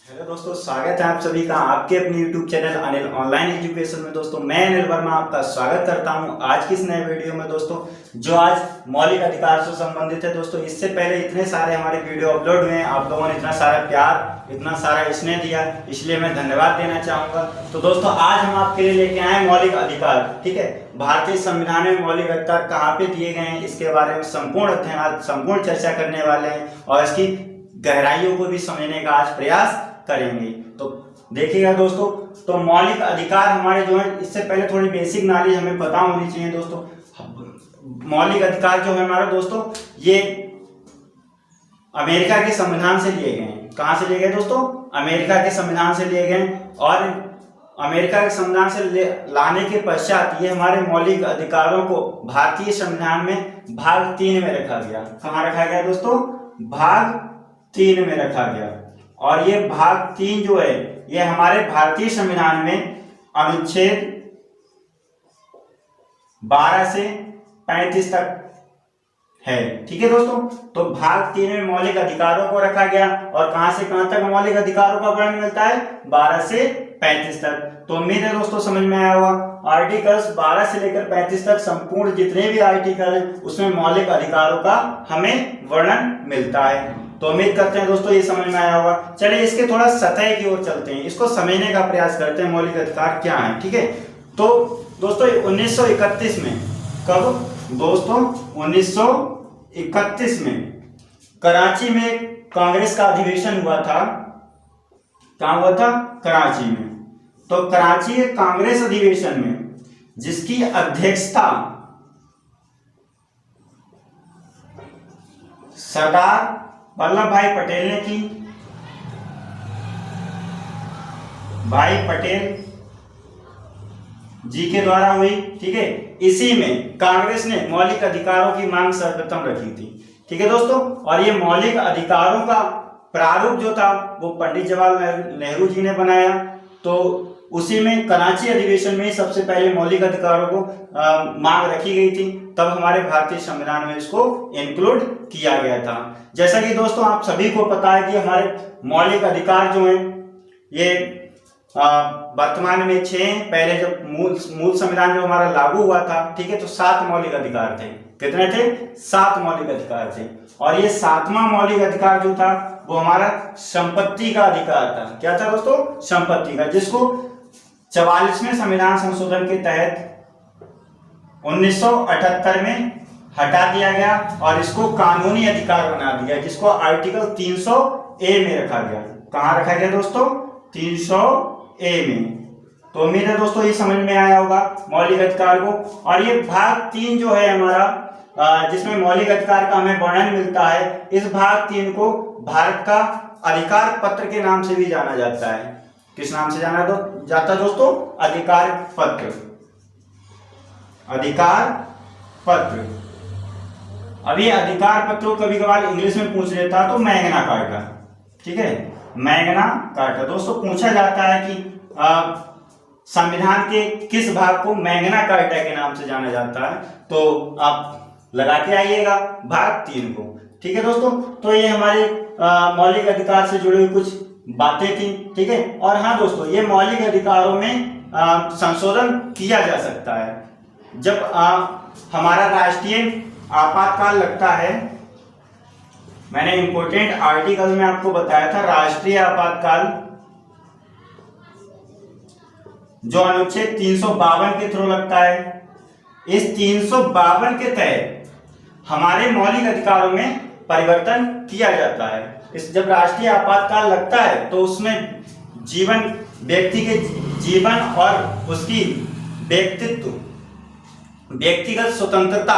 Hello दोस्तों, स्वागत है आप सभी का आपके अपने YouTube channel Anil online education में। दोस्तों मैं अनिल वर्मा आपका स्वागत करता हूं आज की इस नए वीडियो में। दोस्तों जो आज मौलिक अधिकार से संबंधित है। दोस्तों इससे पहले इतने सारे हमारे वीडियो अपलोड हुए हैं, आप लोगों ने इतना सारा प्यार इतना सारा स्नेह दिया, इसलिए मैं धन्यवाद देना चाहूंगा। तो दोस्तों आज हम आपके लिए लेके आए मौलिक अधिकार। ठीक है, भारतीय संविधान में मौलिक अधिकार कहाँ पे दिए गए हैं इसके बारे में संपूर्ण अध्ययन आज संपूर्ण चर्चा करने वाले हैं और इसकी गहराइयों को भी समझने का आज प्रयास करेंगे। तो देखिएगा दोस्तों, तो मौलिक अधिकार हमारे जो है, इससे पहले थोड़ी बेसिक नॉलेज हमें पता होनी चाहिए। दोस्तों मौलिक अधिकार जो है हमारा दोस्तों, ये अमेरिका के संविधान से लिए गए हैं। कहां से लिए गए दोस्तों? अमेरिका के संविधान से लिए गए और अमेरिका के संविधान से लाने के पश्चात ये हमारे मौलिक अधिकारों को भारतीय संविधान में भाग 3 में रखा गया। कहाँ रखा गया दोस्तों? भाग 3 में रखा गया। और ये भाग 3 जो है ये हमारे भारतीय संविधान में अनुच्छेद 12 से 35 तक है। ठीक है दोस्तों, तो भाग 3 में मौलिक अधिकारों को रखा गया और कहां से कहां तक मौलिक अधिकारों का वर्णन मिलता है? 12 से 35 तक। तो उम्मीद है दोस्तों समझ में आया होगा। आर्टिकल्स 12 से लेकर 35 तक संपूर्ण जितने भी आर्टिकल है उसमें मौलिक अधिकारों का हमें वर्णन मिलता है। तो उम्मीद करते हैं दोस्तों ये समझ में आया होगा। चलिए इसके थोड़ा सतह की ओर चलते हैं, इसको समझने का प्रयास करते हैं मौलिक अधिकार क्या है। ठीक है, तो दोस्तों 1931 में, कब दोस्तों? 1931 में कराची में कांग्रेस का अधिवेशन हुआ था। कहाँ हुआ था? कराची में। तो कराची के कांग्रेस अधिवेशन में जिसकी अध्यक्षता सरदार वल्लभ भाई पटेल ने की। भाई पटेल जी के द्वारा हुई। ठीक है, इसी में कांग्रेस ने मौलिक अधिकारों की मांग सर्वप्रथम रखी थी। ठीक है दोस्तों, और ये मौलिक अधिकारों का प्रारूप जो था वो पंडित जवाहरलाल नेहरू जी ने बनाया। तो उसी में कराची अधिवेशन में सबसे पहले मौलिक अधिकारों को मांग रखी गई थी, तब हमारे भारतीय संविधान में इसको इंक्लूड किया गया था। जैसा कि दोस्तों आप सभी को पता है कि हमारे मौलिक अधिकार जो हैं ये वर्तमान में 6, पहले जब मूल संविधान जो हमारा लागू हुआ था, ठीक है, तो 7 मौलिक अधिकार थे। कितने थे? 7 मौलिक अधिकार थे। और ये 7वां मौलिक अधिकार जो था वो हमारा संपत्ति का अधिकार था। क्या था दोस्तों? संपत्ति का, जिसको 44वें संविधान संशोधन के तहत 1978 में हटा दिया गया और इसको कानूनी अधिकार बना दिया, जिसको आर्टिकल 300A में रखा गया। कहां रखा गया दोस्तों? 300A में। तो उम्मीद है दोस्तों ये समझ में आया होगा मौलिक अधिकार को। और ये भाग 3 जो है हमारा, जिसमें मौलिक अधिकार का हमें वर्णन मिलता है, इस भाग 3 को भारत का अधिकार पत्र के नाम से भी जाना जाता है। किस नाम से जाना जाता है दोस्तों? अधिकार पत्र। अधिकार पत्र। अभी अधिकार पत्र को कभी कभार इंग्लिश में पूछ लेता तो मैग्ना कार्टा। ठीक है, मैग्ना कार्टा। दोस्तों पूछा जाता है कि संविधान के किस भाग को मैग्ना कार्टा के नाम से जाना जाता है, तो आप लगा के आइएगा भाग 3 को। ठीक है दोस्तों, तो ये हमारे मौलिक अधिकार से जुड़ी हुई कुछ बातें थी। ठीक है, और हाँ दोस्तों, ये मौलिक अधिकारों में संशोधन किया जा सकता है जब हमारा राष्ट्रीय आपातकाल लगता है। मैंने इंपोर्टेंट आर्टिकल में आपको बताया था, राष्ट्रीय आपातकाल जो अनुच्छेद 352 के थ्रू लगता है। इस 352 के तहत हमारे मौलिक अधिकारों में परिवर्तन किया जाता है। इस जब राष्ट्रीय आपातकाल लगता है तो उसमें व्यक्ति के जीवन और उसकी व्यक्तिगत स्वतंत्रता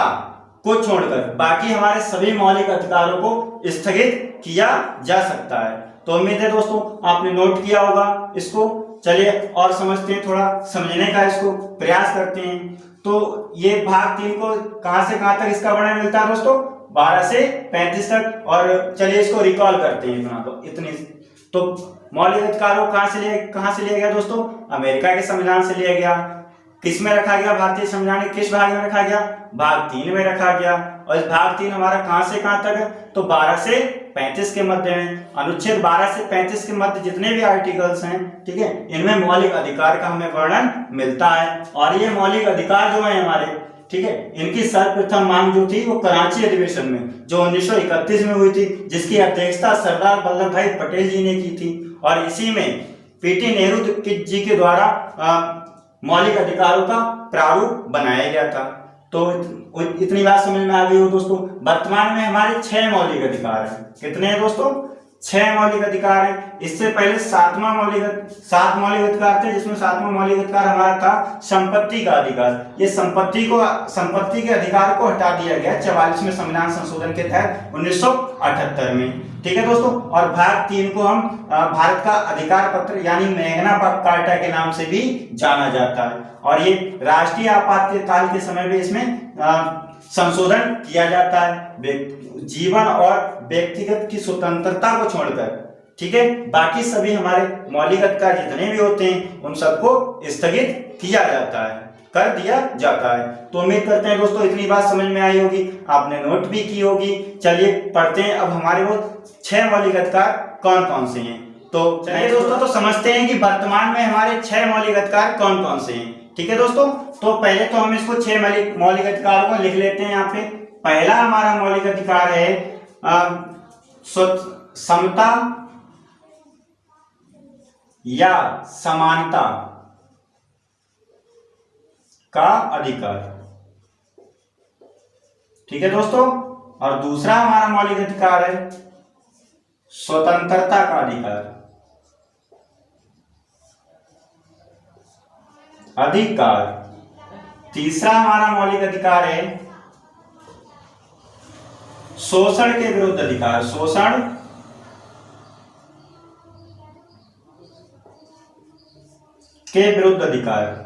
को छोड़कर बाकी हमारे सभी मौलिक अधिकारों को स्थगित किया जा सकता है। तो उम्मीद है दोस्तों आपने नोट किया होगा इसको। चलिए और समझते हैं, थोड़ा समझने का इसको प्रयास करते हैं। तो ये भाग 3 को कहां से कहां तक इसका वर्णन मिलता है दोस्तों? 12 से 35 तक। और चलिए इसको रिकॉल करते हैं इतनी। तो मौलिक अधिकारों को कहां से लिया गया दोस्तों? अमेरिका के संविधान से लिया गया। किस में रखा गया? भारतीय संविधान के किस भाग में रखा गया? भाग 3 में रखा गया। और इस भाग 3 हमारा कहां से कहां तक है? तो 12 से 35 के मध्य हैं। अनुच्छेद 12 से 35 के मध्य जितने भी आर्टिकल्स हैं, ठीक है, इनमें मौलिक अधिकार का हमें वर्णन मिलता है। और ये मौलिक अधिकार जो है हमारे, ठीक है, इनकी सर्वप्रथम मांग जो थी वो कराची अधिवेशन में जो 1931 में हुई थी, जिसकी अध्यक्षता सरदार वल्लभ भाई पटेल जी ने की थी। और इसी में पीटी नेहरू जी के द्वारा मौलिक अधिकारों का प्रारूप बनाया गया था। तो इतनी बात समझ में आ गई हो दोस्तों। वर्तमान में हमारे 6 मौलिक अधिकार हैं। कितने हैं दोस्तों? 6 मौलिक अधिकार हैं। इससे पहले 7 मौलिक अधिकार थे, जिसमें 7वां मौलिक अधिकार हमारा था संपत्ति का अधिकार। ये संपत्ति के अधिकार को हटा दिया गया 44वें संविधान संशोधन के तहत 1978 में, ठीक है दोस्तों। और भाग 3 को हम भारत का अधिकार पत्र यानी मैग्ना कार्टा के नाम से भी जाना जाता है। और ये राष्ट्रीय आपातकाल के समय में इसमें संशोधन किया जाता है जीवन और व्यक्तिगत की स्वतंत्रता को छोड़कर, ठीक है। बाकी सभी हमारे मौलिक अधिकार जितने भी होते हैं उन सबको स्थगित किया जाता है, कर दिया जाता है। तो उम्मीद करते हैं दोस्तों इतनी बात समझ में आई होगी, आपने नोट भी की होगी। चलिए पढ़ते हैं अब हमारे वो 6 मौलिक अधिकार कौन कौन से हैं। तो चलिए दोस्तों तो समझते हैं कि वर्तमान में हमारे 6 मौलिक अधिकार कौन कौन से हैं, ठीक है दोस्तों। तो पहले तो हम इसको 6 मौलिक अधिकारों को लिख लेते हैं यहाँ पे। पहला हमारा मौलिक अधिकार है समता या समानता का अधिकार, ठीक है दोस्तों। और दूसरा हमारा मौलिक अधिकार है स्वतंत्रता का अधिकार। तीसरा हमारा मौलिक अधिकार है शोषण के विरुद्ध अधिकार। शोषण के विरुद्ध अधिकार।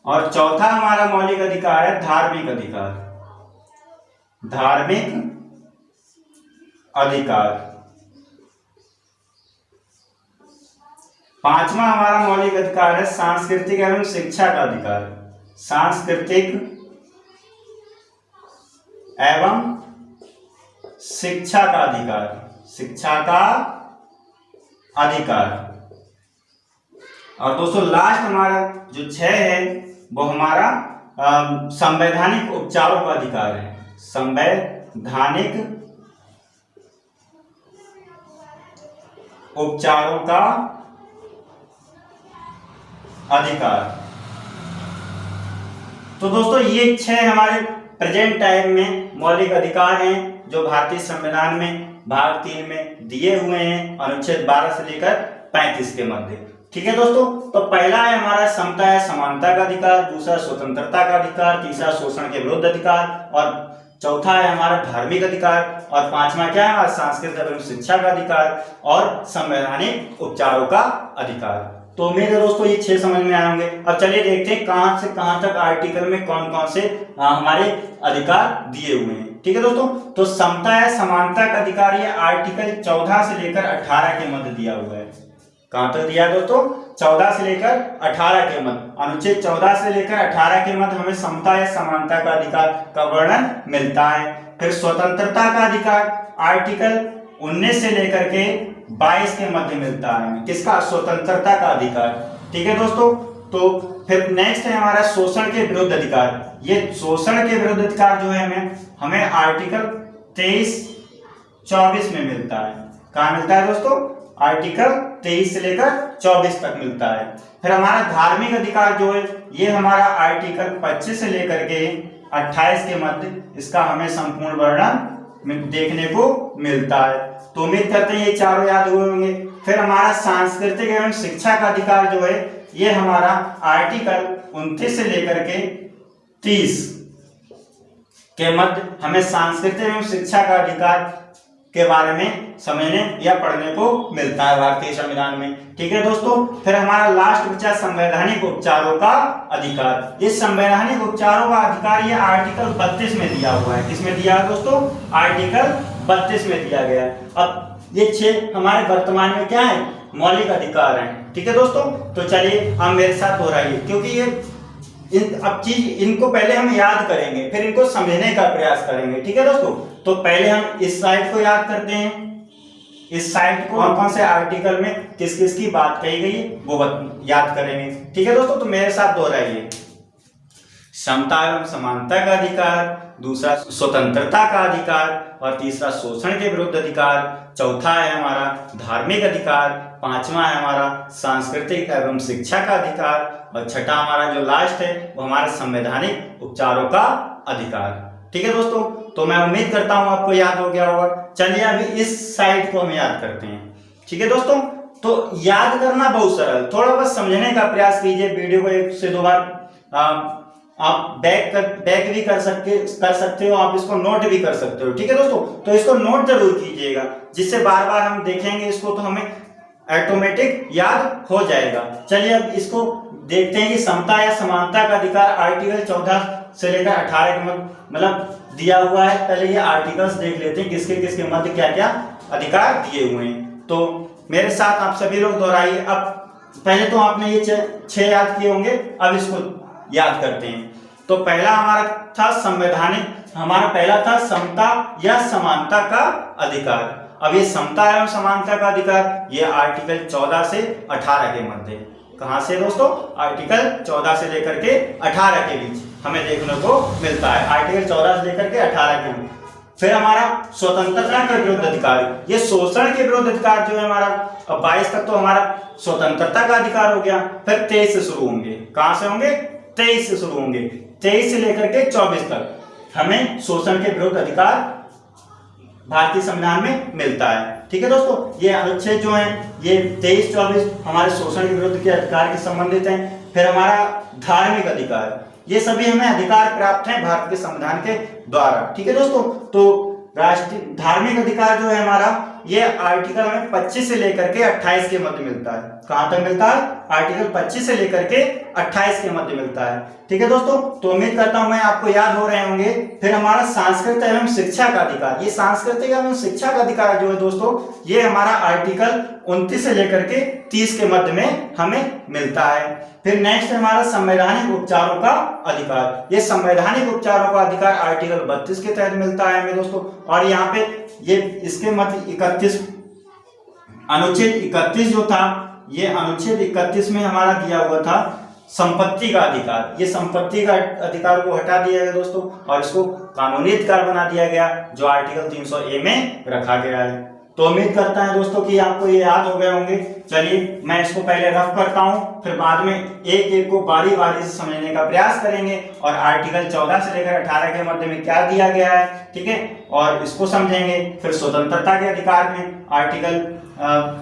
और चौथा हमारा मौलिक अधिकार है धार्मिक अधिकार। पांचवा हमारा मौलिक अधिकार है सांस्कृतिक एवं शिक्षा का अधिकार। सांस्कृतिक एवं शिक्षा का अधिकार। और दोस्तों लास्ट हमारा जो 6 है वो हमारा संवैधानिक उपचारों का अधिकार है। संवैधानिक उपचारों का अधिकार। तो दोस्तों ये 6 हमारे प्रेजेंट टाइम में मौलिक अधिकार हैं जो भारतीय संविधान में भाग 3 में दिए हुए हैं अनुच्छेद 12 से लेकर 35 के मध्य, ठीक है दोस्तों। तो पहला है हमारा समता या समानता का अधिकार, दूसरा स्वतंत्रता का अधिकार, तीसरा शोषण के विरुद्ध अधिकार, और चौथा है हमारा धार्मिक अधिकार, और पांचवा क्या है हमारा सांस्कृतिक एवं शिक्षा का अधिकार और संवैधानिक उपचारों का अधिकार। तो उम्मीद है दोस्तों ये 6 समझ में आए होंगे। अब चलिए देखते हैं कहां से कहां तक आर्टिकल में कौन कौन से हमारे अधिकार दिए हुए हैं, ठीक है दोस्तों। तो समता या समानता का अधिकार ये आर्टिकल 14 से लेकर 18 के मध्य दिया हुआ है। कहां तक दिया दोस्तों? 14 से लेकर 18 के मध्य। अनुच्छेद 14 से लेकर 18 के मध्य हमें समता या समानता का अधिकार का वर्णन मिलता है। फिर स्वतंत्रता का अधिकार आर्टिकल 19 से लेकर के 22 के मध्य मिलता है। किसका? स्वतंत्रता का अधिकार, ठीक है दोस्तों। तो फिर नेक्स्ट है हमारा शोषण के विरुद्ध अधिकार। ये शोषण के विरुद्ध अधिकार जो है हमें आर्टिकल 23-24 में मिलता है। कहाँ मिलता है दोस्तों? आर्टिकल 23 से लेकर 24 तक मिलता है। फिर हमारा धार्मिक अधिकार जो है ये हमारा आर्टिकल 25 से लेकर के 28 के मध्य इसका हमें संपूर्ण वर्णन देखने को मिलता है। तो उम्मीद करते हैं ये चारों याद हुए होंगे। फिर हमारा सांस्कृतिक एवं शिक्षा का अधिकार जो है ये हमारा आर्टिकल 29 से लेकर के 30 के मध्य हमें सांस्कृतिक एवं शिक्षा का अधिकार के बारे में समझने या पढ़ने को मिलता है भारतीय संविधान में, ठीक है दोस्तों। फिर हमारा लास्ट बचा संवैधानिक उपचारों का अधिकार। ये संवैधानिक उपचारों का अधिकार ये आर्टिकल 32 में दिया हुआ है। किसमें दिया है दोस्तों? आर्टिकल 32 में दिया गया है। अब ये 6 हमारे वर्तमान में क्या है? मौलिक अधिकार हैं, ठीक है दोस्तों। तो चलिए हम मेरे साथ दोहराइए, क्योंकि ये अब चीज इनको पहले हम याद करेंगे, फिर इनको समझने का प्रयास करेंगे। ठीक है दोस्तों, तो पहले हम इस साइड को याद करते हैं। इस साइड को कौन से आर्टिकल में किस किस की बात कही गई वो याद करेंगे। ठीक है दोस्तों, तो मेरे साथ दोहराइए। समता एवं समानता का अधिकार, दूसरा स्वतंत्रता का अधिकार, और तीसरा शोषण के विरुद्ध अधिकार, चौथा है हमारा धार्मिक अधिकार, पांचवा है हमारा सांस्कृतिक एवं शिक्षा का अधिकार, और छठा हमारा जो लास्ट है वो हमारा संवैधानिक उपचारों का अधिकार। ठीक है दोस्तों, तो मैं उम्मीद करता हूं आपको याद हो गया होगा। चलिए अभी इस साइड को हम याद करते हैं। ठीक है दोस्तों, तो याद करना बहुत सरल, थोड़ा बस समझने का प्रयास कीजिए। वीडियो को एक से दो बार आप बैक भी कर सकते हो, आप इसको नोट भी कर सकते हो। ठीक है दोस्तों, तो इसको नोट जरूर कीजिएगा, जिससे बार बार हम देखेंगे इसको तो हमें ऑटोमेटिक याद हो जाएगा। चलिए अब इसको देखते हैं कि समता या समानता का अधिकार आर्टिकल 14 से लेकर 18 के मतलब दिया हुआ है। पहले ये आर्टिकल्स देख लेते हैं किसके किसके मध्य क्या क्या अधिकार दिए हुए हैं। तो मेरे साथ आप सभी लोग दोहराइए। अब पहले तो आपने ये 6 याद किए होंगे, अब इसको याद करते हैं। तो पहला हमारा था संवैधानिक, हमारा पहला था समता या समानता का अधिकार। अब ये समता एवं समानता का अधिकार ये आर्टिकल 14 से 18 के मध्य, कहां से दोस्तों, आर्टिकल 14 से लेकर के 18 के बीच हमें देखने को मिलता है। आर्टिकल 14 से लेकर के 18 के बीच। फिर हमारा स्वतंत्रता के विरुद्ध अधिकार, ये शोषण के विरुद्ध अधिकार जो है हमारा 22 तक तो हमारा स्वतंत्रता का अधिकार हो गया। फिर 23 से शुरू होंगे, कहां से होंगे, 23 से शुरू होंगे। 23 से लेकर के 24 तक हमें शोषण के विरुद्ध अधिकार भारतीय संविधान में मिलता है। ठीक है दोस्तों, ये अनुच्छेद जो है ये 23-24 हमारे शोषण के विरुद्ध के अधिकार के संबंधित हैं। फिर हमारा धार्मिक अधिकार, ये सभी हमें अधिकार प्राप्त हैं भारत के संविधान के द्वारा। ठीक है दोस्तों, तो राष्ट्रीय धार्मिक अधिकार जो है हमारा ये आर्टिकल हमें 25 से लेकर के 28 के मध्य मिलता है। कहां तक मिलता है, आर्टिकल 25 से लेकर के 28 के मध्य मिलता है। ठीक है दोस्तों, तो उम्मीद करता हूं मैं आपको याद हो रहे होंगे। फिर हमारा सांस्कृतिक एवं शिक्षा का अधिकार, ये सांस्कृतिक एवं शिक्षा का अधिकार जो है दोस्तों ये हमारा आर्टिकल 29 से लेकर के 30 के मध्य में हमें मिलता है। फिर नेक्स्ट है हमारा संवैधानिक उपचारों का अधिकार, ये संवैधानिक उपचारों का अधिकार आर्टिकल 32 के तहत मिलता है हमें दोस्तों। और यहाँ पे ये इसके मध्य 31 अनुच्छेद 31 जो था, ये अनुच्छेद 31 में हमारा दिया हुआ था संपत्ति का अधिकार। ये संपत्ति का अधिकार को हटा दिया गया दोस्तों और इसको कानूनी अधिकार बना दिया गया जो आर्टिकल 300A में रखा गया है। तो उम्मीद करता है दोस्तों कि आपको ये याद हो गए होंगे। चलिए मैं इसको पहले रफ करता हूँ, फिर बाद में एक एक को बारी बारी से समझने का प्रयास करेंगे और आर्टिकल 14 से लेकर 18 के मध्य में क्या दिया गया है, ठीक है, और इसको समझेंगे। फिर स्वतंत्रता के अधिकार में आर्टिकल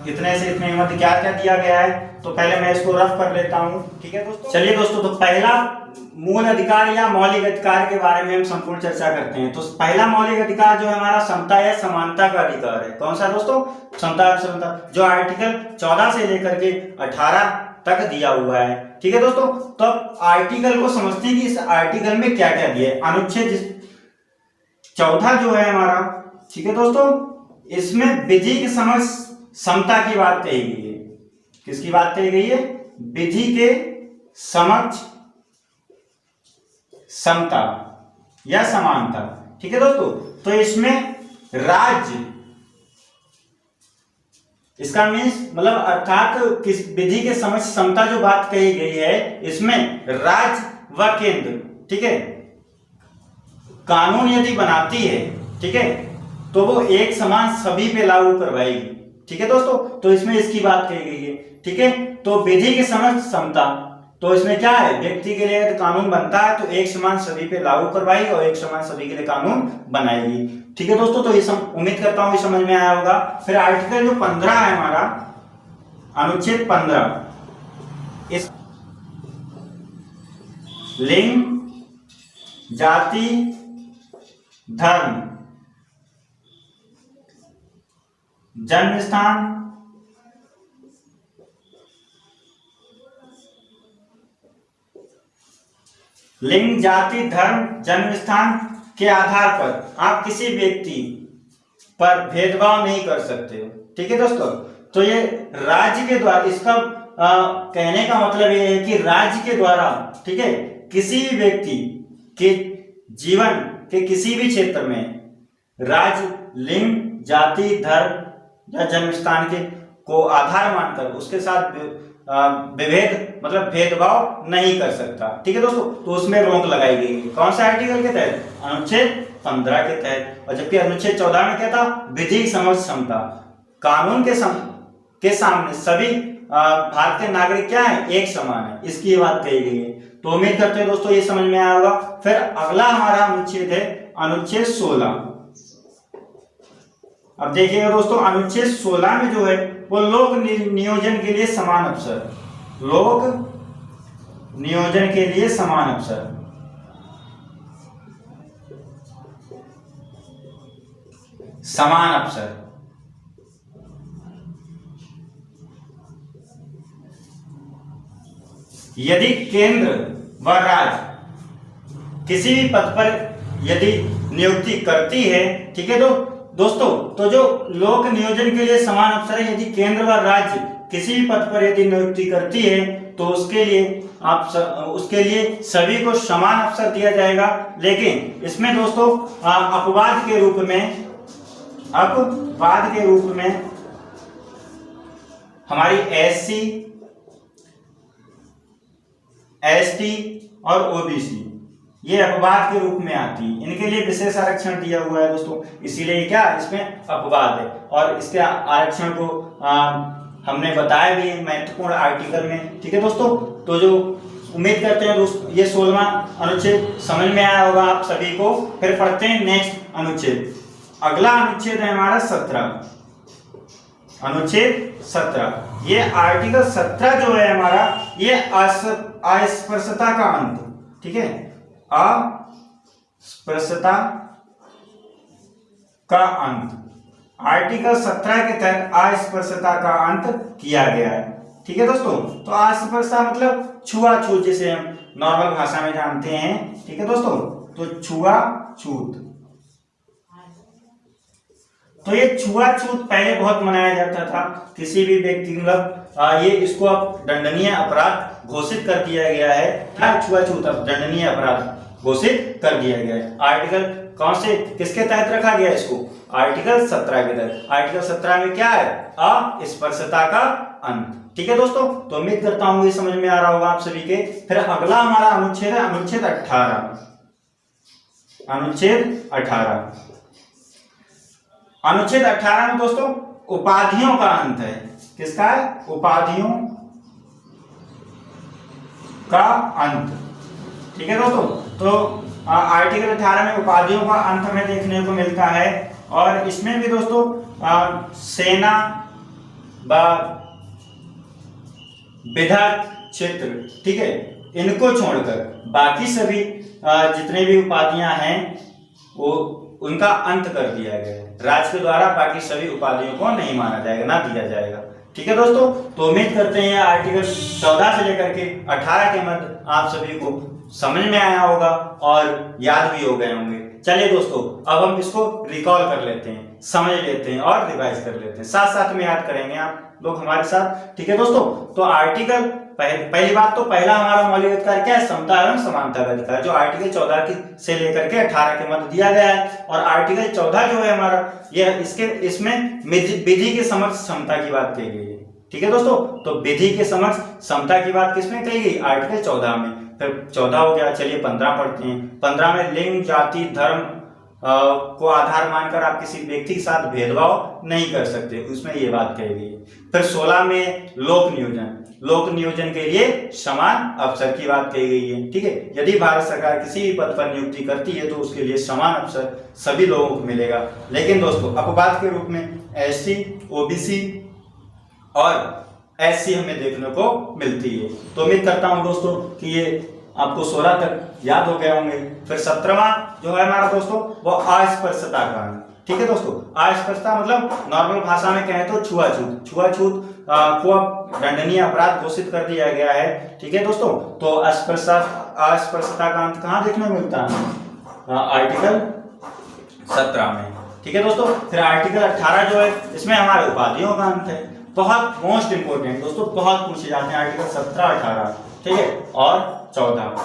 इतने से इतने मध्य क्या क्या दिया गया है, तो पहले मैं इसको रफ कर लेता हूँ। ठीक है दोस्तों, चलिए दोस्तों, तो पहला मूल अधिकार या मौलिक अधिकार के बारे में हम संपूर्ण चर्चा करते हैं। तो पहला मौलिक अधिकार जो है हमारा समता या समानता का अधिकार है। कौन सा दोस्तों, समता या समानता, जो आर्टिकल 14 से लेकर के 18 तक दिया हुआ है। ठीक है दोस्तों, तो अब आर्टिकल को समझते हैं कि इस आर्टिकल में क्या क्या दिया है। अनुच्छेद 14 जो है हमारा, ठीक है दोस्तों, इसमें विधि के समक्ष समता की बात कही गई है। किसकी बात कही गई है, विधि के समक्ष समता या समानता। ठीक है दोस्तों, तो इसमें राज्य, इसका मीन्स मतलब अर्थात किस विधि के समक्ष समता जो बात कही गई है, इसमें राज्य व केंद्र, ठीक है, कानून यदि बनाती है, ठीक है, तो वो एक समान सभी पे लागू करवाएगी। ठीक है दोस्तों, तो इसमें इसकी बात कही गई है। ठीक है, तो विधि के समक्ष समता, तो इसमें क्या है, व्यक्ति के लिए कानून बनता है तो एक समान सभी पे लागू करवाएगी और एक समान सभी के लिए कानून बनाएगी। ठीक है दोस्तों, तो ये उम्मीद करता हूं ये समझ में आया होगा। फिर आर्टिकल जो 15 है हमारा, अनुच्छेद 15, इस लिंग, जाति, धर्म, जन्म स्थान, लिंग, जाति, धर्म, जन्म स्थान के आधार पर आप किसी व्यक्ति पर भेदभाव नहीं कर सकते हो। ठीक है दोस्तों, तो ये राज्य के द्वारा, इसका कहने का मतलब ये है कि राज्य के द्वारा, ठीक है, किसी भी व्यक्ति के जीवन के किसी भी क्षेत्र में राज्य, लिंग, जाति, धर्म या जन्म स्थान के को आधार मानकर उसके साथ विभेद मतलब भेदभाव नहीं कर सकता। ठीक है दोस्तों, तो उसमें रोक लगाई गई है। कौन सा आर्टिकल के तहत? अनुच्छेद 15 के तहत। और जबकि अनुच्छेद 14 में क्या था? विधिक समझ क्षमता। कानून के सामने सभी भारतीय नागरिक क्या है? एक समान है, इसकी बात कही गई है। तो उम्मीद करते हैं दोस्तों ये समझ में आया होगा। फिर अगला हमारा अनुच्छेद है अनुच्छेद 16। अब देखिएगा दोस्तों, अनुच्छेद 16 में जो है वो लोक नियोजन के लिए समान अवसर, लोक नियोजन के लिए समान अवसर, समान अवसर। यदि केंद्र व राज्य किसी भी पद पर यदि नियुक्ति करती है, ठीक है दोस्तों, तो जो लोक नियोजन के लिए समान अवसर है, यदि केंद्र व राज्य किसी भी पद पर यदि नियुक्ति करती है तो उसके लिए सभी को समान अवसर दिया जाएगा। लेकिन इसमें दोस्तों अपवाद के रूप में हमारी SC, ST और OBC ये अपवाद के रूप में आती है। इनके लिए विशेष आरक्षण दिया हुआ है दोस्तों, इसीलिए क्या इसमें अपवाद है। और इसके आरक्षण को हमने बताया भी है महत्वपूर्ण आर्टिकल में। ठीक है दोस्तों, तो जो उम्मीद करते हैं दोस्तों ये 16वां अनुच्छेद समझ में आया होगा आप सभी को। फिर पढ़ते हैं नेक्स्ट अनुच्छेद। अगला अनुच्छेद है हमारा 17, अनुच्छेद 17। ये आर्टिकल 17 जो है हमारा, ये अस्पृश्यता का अंत, ठीक है, अस्पृश्यता का अंत। आर्टिकल 17 के तहत अस्पृश्यता का अंत किया गया है। ठीक है दोस्तों, तो अस्पृश्यता मतलब छुआछूत, जिसे हम नॉर्मल भाषा में जानते हैं। ठीक है दोस्तों, तो छुआछूत, तो ये छुआछूत पहले बहुत मनाया जाता था। किसी भी व्यक्ति मतलब ये इसको अब दंडनीय अपराध घोषित कर दिया गया है। क्या? छुआछूत अब दंडनीय अपराध घोषित कर दिया गया है। आर्टिकल कौन से किसके तहत रखा गया इसको? आर्टिकल 17 के तहत। आर्टिकल 17 में क्या है? अस्पृश्यता का अंत। ठीक है दोस्तों, तो उम्मीद करता हूं ये समझ में आ रहा होगा आप सभी के। फिर अगला हमारा अनुच्छेद है अनुच्छेद 18। अनुच्छेद 18, अनुच्छेद 18 में दोस्तों उपाधियों का अंत है। किसका है? उपाधियों का अंत। ठीक है दोस्तों, तो आर्टिकल 18 में उपाधियों का अंत हमें देखने को मिलता है। और इसमें भी दोस्तों सेना व विधा क्षेत्र, ठीक है, इनको छोड़कर बाकी सभी जितने भी उपाधियां हैं वो उनका अंत कर दिया गया है। राज्य के द्वारा बाकी सभी उपाधियों को नहीं माना जाएगा, ना दिया जाएगा। ठीक है दोस्तों, तो उम्मीद करते हैं आर्टिकल 14 से लेकर के 18 के मध्य आप सभी को समझ में आया होगा और याद भी हो गए होंगे। चलिए दोस्तों, अब हम इसको रिकॉल कर लेते हैं, समझ लेते हैं और रिवाइज कर लेते हैं। साथ साथ में याद करेंगे आप लोग हमारे साथ। ठीक है दोस्तों, तो आर्टिकल पहली बात तो पहला हमारा मौलिक अधिकार क्या है? समता एवं समानता का अधिकार, जो आर्टिकल 14 से लेकर के 18 के मध्य दिया गया है। और आर्टिकल 14 जो है हमारा, ये इसमें विधि के समक्ष समता की बात कही गई है। ठीक है दोस्तों, तो विधि के समक्ष समता की बात किसमें कही गई? आर्टिकल 14 में। फिर 14 हो गया, चलिए 15 पढ़ते हैं। 15 में लिंग, जाति, धर्म को आधार मानकर आप किसी व्यक्ति के साथ भेदभाव नहीं कर सकते, उसमें ये बात कही गई है। फिर 16 में लोक नियोजन के लिए समान अवसर की बात कही गई है। ठीक है, यदि भारत सरकार किसी भी पद पर नियुक्ति करती है तो उसके लिए समान अवसर सभी लोगों को मिलेगा। लेकिन दोस्तों अपवाद के रूप में SC, OBC और SC हमें देखने को मिलती है। तो उम्मीद करता हूं दोस्तों कि ये आपको 16 तक याद हो गए होंगे। फिर 17वां जो है हमारा दोस्तों वो अस्पृश्यता का अंत। ठीक है दोस्तों, अस्पृश्यता मतलब नॉर्मल भाषा में कहें तो छुआछूत को दंडनीय अपराध घोषित कर दिया गया है। ठीक है दोस्तों, तो अस्पृश्यता का अंत कहाँ देखने को मिलता है? आर्टिकल 17 में। ठीक है दोस्तों, फिर आर्टिकल 18 जो है इसमें हमारे उपाधियों का अंत है। बहुत मोस्ट इंपोर्टेंट दोस्तों, बहुत पूछे जाते हैं आर्टिकल 17, 18, ठीक है, और 14।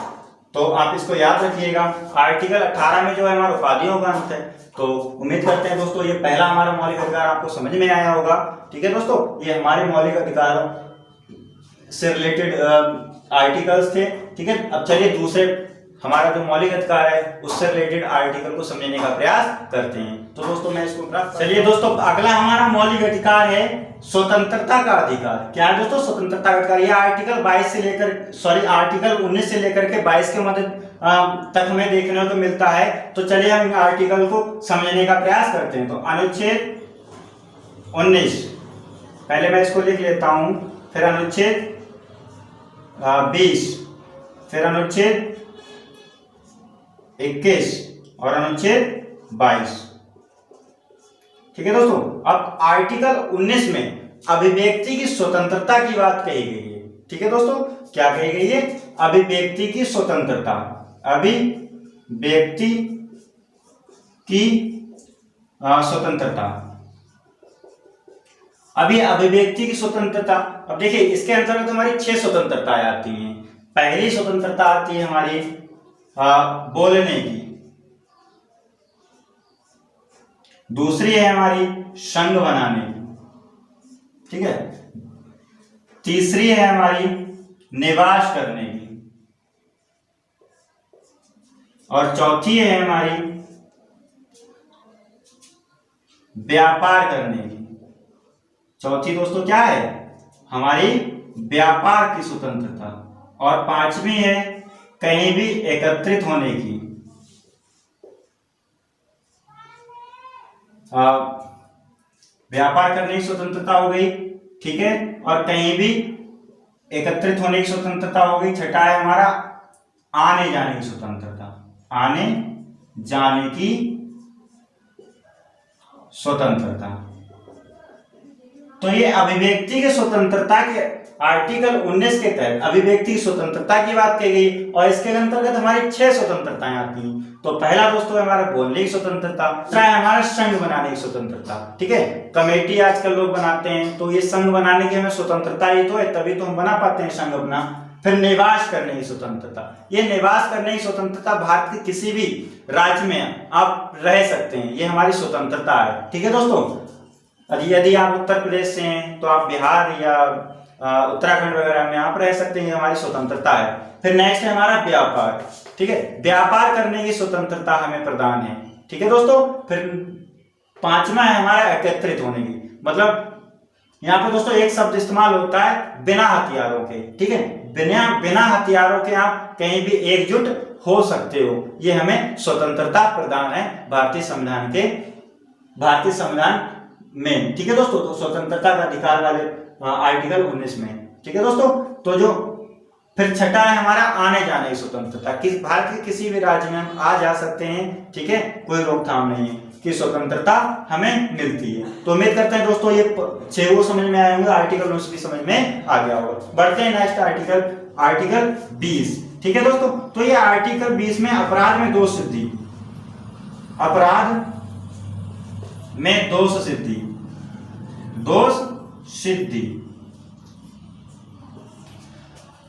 तो आप इसको याद रखिएगा। आर्टिकल 18 में जो है हमारा उपाधियों का अंत है। तो उम्मीद करते हैं दोस्तों ये पहला हमारा मौलिक अधिकार आपको समझ में आया होगा। ठीक है दोस्तों, ये हमारे मौलिक अधिकारों से रिलेटेड आर्टिकल्स थे। ठीक है, अब चलिए दूसरे हमारा जो मौलिक अधिकार है उससे रिलेटेड आर्टिकल को समझने का प्रयास करते हैं। तो दोस्तों मैं इसको चलिए दोस्तों, अगला हमारा मौलिक अधिकार है स्वतंत्रता का अधिकार। क्या है दोस्तों? स्वतंत्रता का अधिकार। यह आर्टिकल 19 से लेकर के 22 के मध्य तक हमें देखने को मिलता है। तो चलिए हम आर्टिकल को समझने का प्रयास करते हैं। तो अनुच्छेद 19, पहले मैं इसको लिख लेता हूं, फिर अनुच्छेद 20, फिर अनुच्छेद 21 और अनुच्छेद 22। ठीक है दोस्तों, अब आर्टिकल 19 में अभिव्यक्ति की स्वतंत्रता की बात कही गई है। ठीक है दोस्तों, क्या कही गई है? अभिव्यक्ति की स्वतंत्रता। अभिव्यक्ति की स्वतंत्रता। अभी अभिव्यक्ति की स्वतंत्रता, अब देखिए इसके अंतर्गत हमारी 6 स्वतंत्रताएं आती हैं। पहली स्वतंत्रता आती है हमारी बोलने की, दूसरी है हमारी संघ बनाने की, ठीक है, तीसरी है हमारी निवास करने की, और चौथी है हमारी व्यापार करने की। चौथी दोस्तों क्या है? हमारी व्यापार की स्वतंत्रता। और पांचवी है कहीं भी एकत्रित होने की। व्यापार करने की स्वतंत्रता हो गई, ठीक है, और कहीं भी एकत्रित होने की स्वतंत्रता हो गई। छठा है हमारा आने जाने की स्वतंत्रता। आने जाने की स्वतंत्रता। तो ये अभिव्यक्ति की स्वतंत्रता के आर्टिकल 19 के तहत अभिव्यक्ति की स्वतंत्रता की बात की गई, और इसके अंतर्गत हमारी 6 स्वतंत्रताएं आती हैं। तो पहला दोस्तों हमारा बोलने की स्वतंत्रता, दूसरा है हमारा संघ बनाने की स्वतंत्रता। ठीक है, कमेटी आजकल लोग बनाते हैं, तो ये संघ बनाने की हमें स्वतंत्रता ही तो है, तभी तो हम बना पाते हैं संघ अपना। फिर निवास करने की स्वतंत्रता। ये निवास करने की स्वतंत्रता, भारत के किसी भी राज्य में आप रह सकते हैं, ये हमारी स्वतंत्रता है। ठीक है दोस्तों, यदि आप उत्तर प्रदेश से हैं तो आप बिहार या उत्तराखंड वगैरह में आप रह सकते हैं, हमारी स्वतंत्रता है। फिर नेक्स्ट है हमारा व्यापार। ठीक है, व्यापार करने की स्वतंत्रता हमें प्रदान है। ठीक है दोस्तों, फिर पांचवा है हमारा एकत्रित होने की, मतलब यहाँ पे दोस्तों एक शब्द इस्तेमाल होता है बिना हथियारों के। ठीक है, बिना हथियारों के आप कहीं भी एकजुट हो सकते हो, ये हमें स्वतंत्रता प्रदान है भारतीय संविधान में। ठीक है दोस्तों, तो स्वतंत्रता का अधिकार वाले आर्टिकल 19 में। ठीक है दोस्तों, तो जो फिर छठा है हमारा आने जाने की स्वतंत्रता। भारत के किसी भी राज्य में हम आ जा सकते हैं, ठीक है, कोई रोकथाम नहीं है, की स्वतंत्रता हमें मिलती है। तो उम्मीद करते हैं दोस्तों ये 6 समझ में आए होंगे, आर्टिकल 19 भी समझ में आ गया होगा। बढ़ते हैं नेक्स्ट आर्टिकल 20। ठीक है दोस्तों, तो ये आर्टिकल 20 में अपराध में दोष सिद्धि, अपराध में दोष सिद्धि।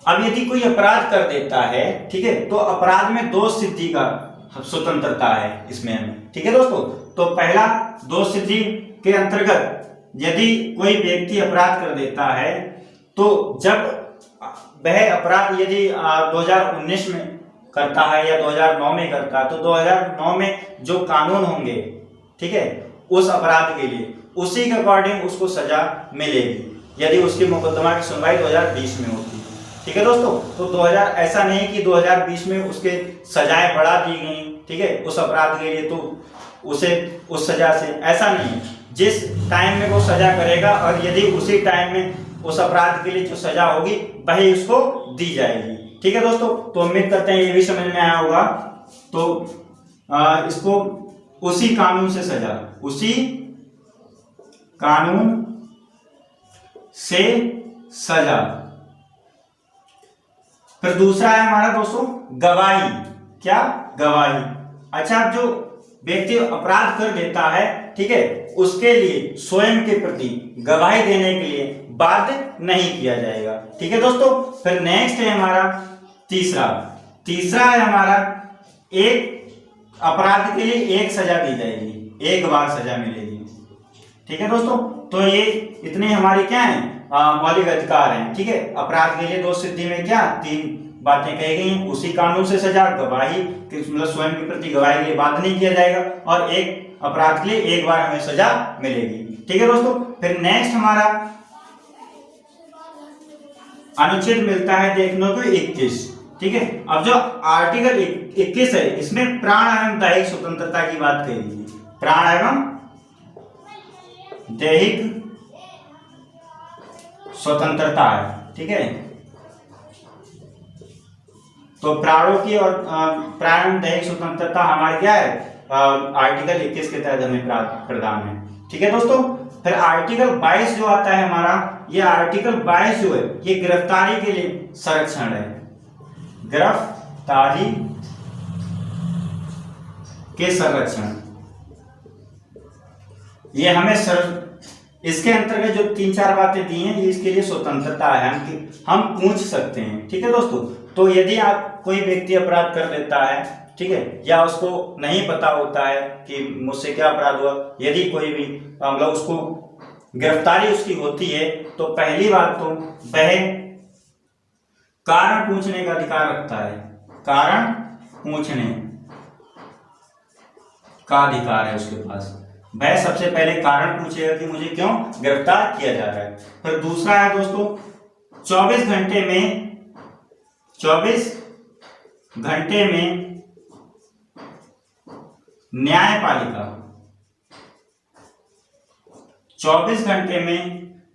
अब यदि कोई अपराध कर देता है, ठीक है, तो अपराध में दोष सिद्धि का स्वतंत्रता है इसमें हमें। ठीक है दोस्तों, तो पहला दोष सिद्धि के अंतर्गत यदि कोई व्यक्ति अपराध कर देता है, तो जब वह अपराध यदि 2019 में करता है या 2009 में करता है, तो 2009 में जो कानून होंगे, ठीक है, उस अपराध के लिए उसी के अकॉर्डिंग उसको सजा मिलेगी यदि उसकी मुकदमा की सुनवाई 2020 में होती है। ठीक है दोस्तों, तो 2000 ऐसा नहीं कि 2020 में उसके सजाएं बढ़ा दी गई, ठीक है, उस अपराध के लिए, तो उसे उस सजा से, ऐसा नहीं है। जिस टाइम में वो सजा करेगा और यदि उसी टाइम में उस अपराध के लिए जो सजा होगी वही उसको दी जाएगी। ठीक है दोस्तों, तो उम्मीद करते हैं ये भी समझ में आया होगा। तो इसको उसी कानून से सजा, उसी कानून से सजा। फिर दूसरा है हमारा दोस्तों गवाही। क्या? गवाही। अच्छा, जो व्यक्ति अपराध कर देता है, ठीक है, उसके लिए स्वयं के प्रति गवाही देने के लिए बाध्य नहीं किया जाएगा। ठीक है दोस्तों, फिर नेक्स्ट है हमारा तीसरा तीसरा है हमारा, एक अपराध के लिए एक सजा दी जाएगी, एक बार सजा मिलेगी। ठीक है दोस्तों, तो ये इतनी हमारी क्या है मौलिक अधिकार हैं। ठीक है, अपराध के लिए दोष सिद्धि में क्या 3 बातें कही गई हैं। उसी कानून से सजा, गवाही मतलब स्वयं के प्रति गवाही के लिए बाध्य नहीं किया जाएगा, और एक अपराध के लिए एक बार हमें सजा मिलेगी। ठीक है दोस्तों, फिर नेक्स्ट हमारा अनुच्छेद मिलता है देखने को 21। ठीक है, अब जो आर्टिकल 21 है इसमें प्राण एवं दैहिक स्वतंत्रता की बात कही गई है। प्राण एवं दैहिक स्वतंत्रता है। ठीक है, तो प्राणों की और प्राण एवं दैहिक स्वतंत्रता हमारी क्या है आर्टिकल 21 के तहत हमें प्रदान है। ठीक है दोस्तों, फिर आर्टिकल 22 जो आता है हमारा, ये आर्टिकल 22 जो है ये गिरफ्तारी के लिए संरक्षण है। गिरफ्तारी के संरक्षण, ये हमें इसके अंतर्गत जो 3-4 बातें दी हैं, ये इसके लिए स्वतंत्रता है, हम पूछ सकते हैं। ठीक है दोस्तों, तो यदि आप कोई व्यक्ति अपराध कर लेता है, ठीक है, या उसको नहीं पता होता है कि मुझसे क्या अपराध हुआ, यदि कोई भी मतलब उसको गिरफ्तारी उसकी होती है, तो पहली बात तो वह कारण पूछने का अधिकार रखता है। कारण पूछने का अधिकार है उसके पास। वह सबसे पहले कारण पूछेगा कि मुझे क्यों गिरफ्तार किया जा रहा है। फिर दूसरा है दोस्तों 24 घंटे में न्यायपालिका, 24 घंटे में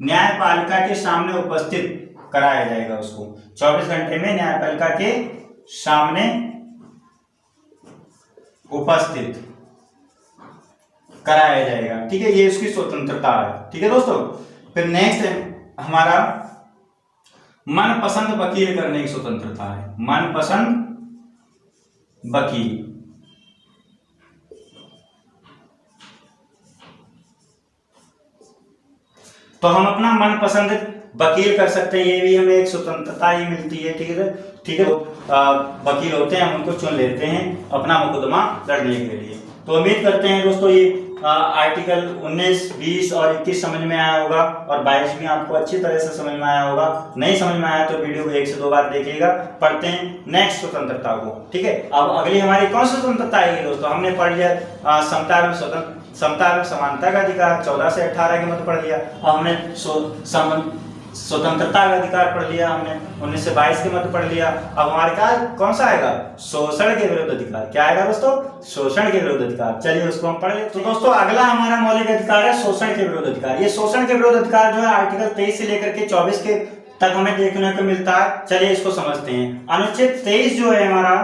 न्यायपालिका के सामने उपस्थित कराया जाएगा उसको। 24 घंटे में न्यायपालिका के सामने उपस्थित कराया जाएगा। ठीक है, ये उसकी स्वतंत्रता है। ठीक है दोस्तों, फिर नेक्स्ट है हमारा मनपसंद वकील करने की स्वतंत्रता है। मनपसंद वकील, तो हम अपना मनपसंद वकील कर सकते हैं, ये भी हमें एक स्वतंत्रता ही मिलती है। ठीक है, ठीक है, वकील होते हैं, हम उनको चुन लेते हैं अपना मुकदमा लड़ने के लिए। तो उम्मीद करते हैं दोस्तों ये आर्टिकल 19, 20 और 21 समझ में आया होगा, और 22 भी आपको अच्छी तरह से समझ में आया होगा। नहीं समझ में आया तो वीडियो को 1 से 2 बार देखिएगा। पढ़ते हैं नेक्स्ट स्वतंत्रता को। ठीक है, अब अगली हमारी कौन सी स्वतंत्रता आएगी दोस्तों? हमने पढ़ लिया समता एवं समानता का अधिकार, 14 से 18 के मध्य पढ़ लिया। और हमने स्वतंत्रता का अधिकार पढ़ लिया, हमने 19 से 22 के मध्य पढ़ लिया। अब हमारे क्या कौन सा आएगा? शोषण के विरुद्ध अधिकार। क्या आएगा दोस्तों? शोषण के विरुद्ध अधिकार। चलिए उसको हम पढ़ लेते हैं। तो दोस्तों अगला हमारा मौलिक अधिकार है शोषण के विरुद्ध अधिकार। ये शोषण के विरुद्ध अधिकार जो है आर्टिकल 23 से लेकर के 24 के तक हमें देखने को मिलता है। चलिए इसको समझते हैं। अनुच्छेद 23 जो है हमारा,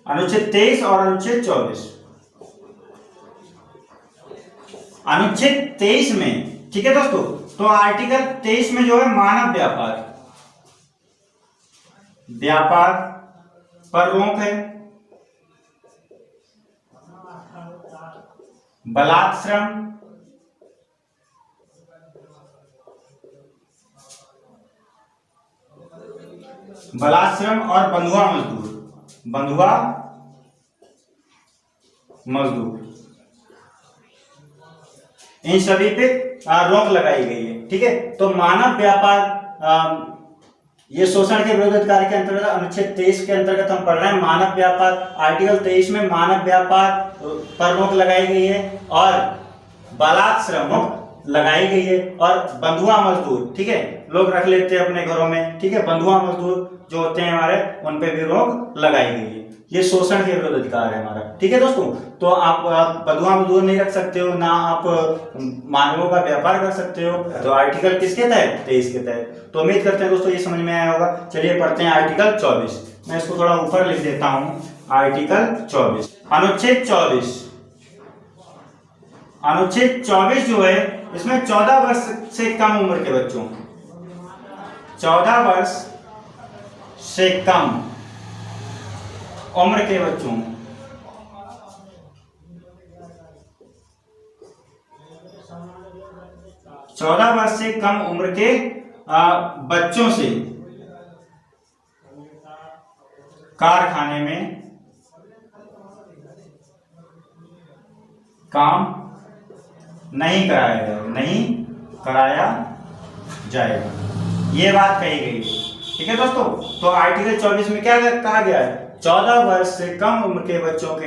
अनुच्छेद 23 और अनुच्छेद 24। अनुच्छेद 23 में, ठीक है दोस्तों, तो आर्टिकल 23 में जो है मानव व्यापार पर रोक है, बलात्श्रम, और बंधुआ मजदूर, इन सभी पे रोक लगाई गई है। ठीक है, तो मानव व्यापार, ये शोषण के विरुद्ध अधिकार के अंतर्गत अनुच्छेद 23 के अंतर्गत हम पढ़ रहे हैं। मानव व्यापार, आर्टिकल 23 में मानव व्यापार पर रोक लगाई गई है, और बलात्श्रम लगाई गई है, और बंधुआ मजदूर, ठीक है, लोग रख लेते हैं अपने घरों में, ठीक है, बंधुआ मजदूर जो होते हैं हमारे, उन पे भी रोक लगाई गई है। ये शोषण के विरुद्ध अधिकार है हमारा। ठीक है दोस्तों, तो आप बंधुआ मजदूर नहीं रख सकते हो, ना आप मानवों का व्यापार कर सकते हो। तो आर्टिकल किसके तहत? 23 के तहत। तो उम्मीद करते हैं दोस्तों ये समझ में आया होगा। चलिए पढ़ते हैं आर्टिकल 24। मैं इसको थोड़ा ऊपर लिख देता हूं। आर्टिकल 24, अनुच्छेद 24। अनुच्छेद 24 जो है, इसमें 14 वर्ष से कम उम्र के बच्चों, 14 वर्ष से कम उम्र के बच्चों, 14 वर्ष से कम उम्र के बच्चों से कारखाने में काम नहीं कराया जाएगा। ये बात कही गई। ठीक है दोस्तों, तो आर्टिकल 24 में क्या कहा गया है, 14 वर्ष से कम उम्र के बच्चों के